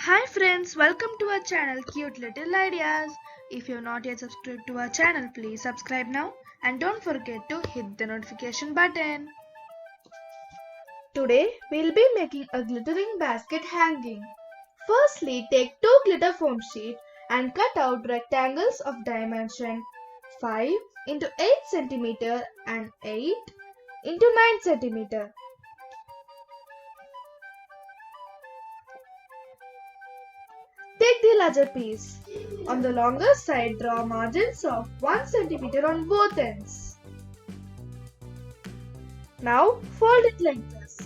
Hi friends, welcome to our channel Cute Little Ideas. If you're not yet subscribed to our channel, please subscribe now and don't forget to hit the notification button. Today we'll be making a glittering basket hanging. Firstly, take two glitter foam sheets and cut out rectangles of dimension 5 into 8 cm and 8 into 9 cm. Take the larger piece. On the longer side, draw margins of 1 cm on both ends. Now fold it like this.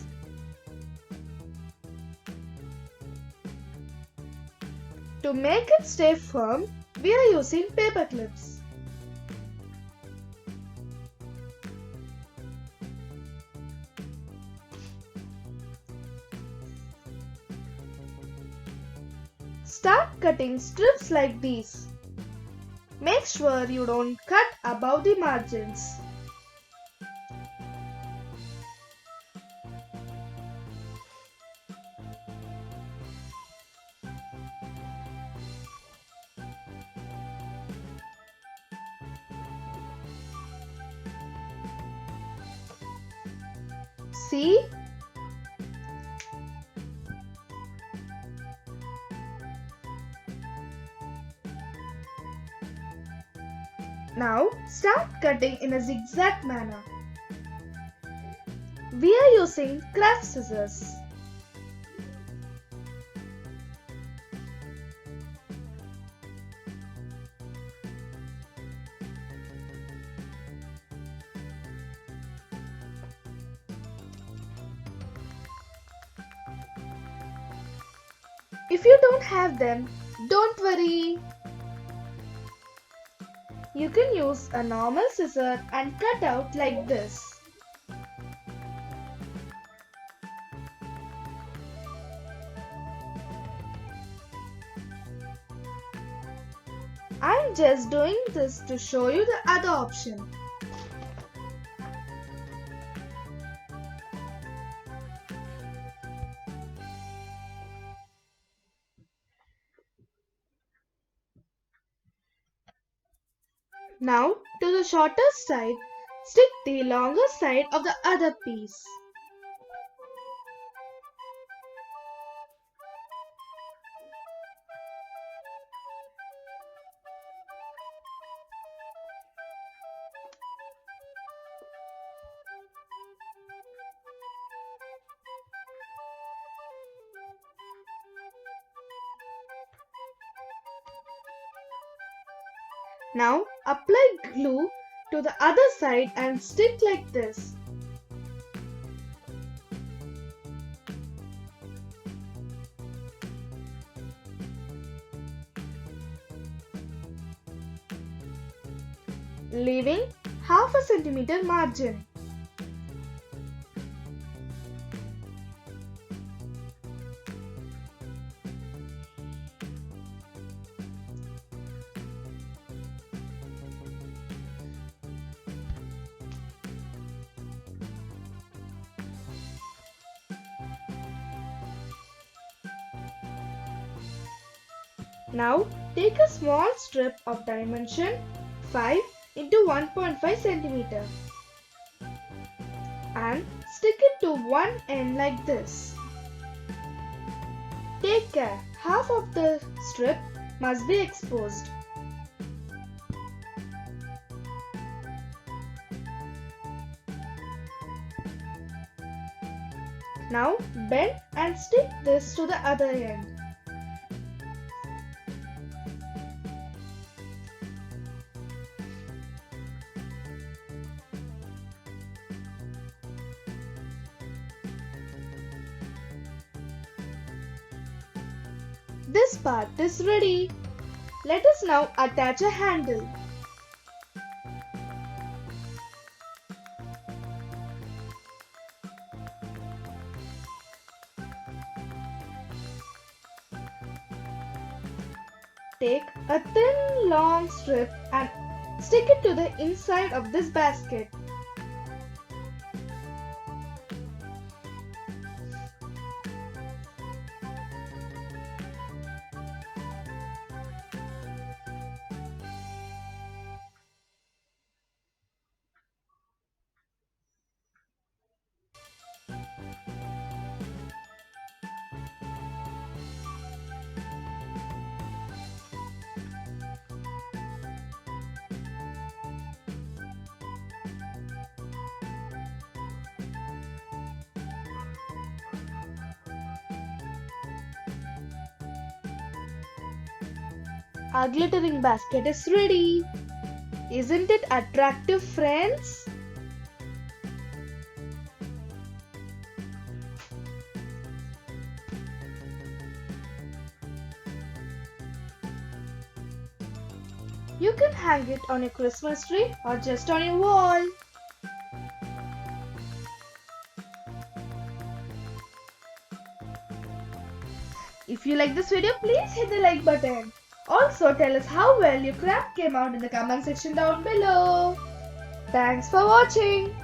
To make it stay firm, we are using paper clips. Start cutting strips like these. Make sure you don't cut above the margins. See? Now start cutting in a zigzag manner. We are using craft scissors. If you don't have them, don't worry. You can use a normal scissor and cut out like this. I'm just doing this to show you the other option. Now to the shorter side, stick the longer side of the other piece. Now apply glue to the other side and stick like this. Leaving half a centimeter margin. Now take a small strip of dimension 5 into 1.5 centimeter and stick it to one end like this. Take care, half of the strip must be exposed. Now bend and stick this to the other end. This part is ready. Let us now attach a handle. Take a thin long strip and stick it to the inside of this basket. Our glittering basket is ready. Isn't it attractive, friends? You can hang it on your Christmas tree or just on your wall. If you like this video, please hit the like button. Also, tell us how well your craft came out in the comment section down below. Thanks for watching.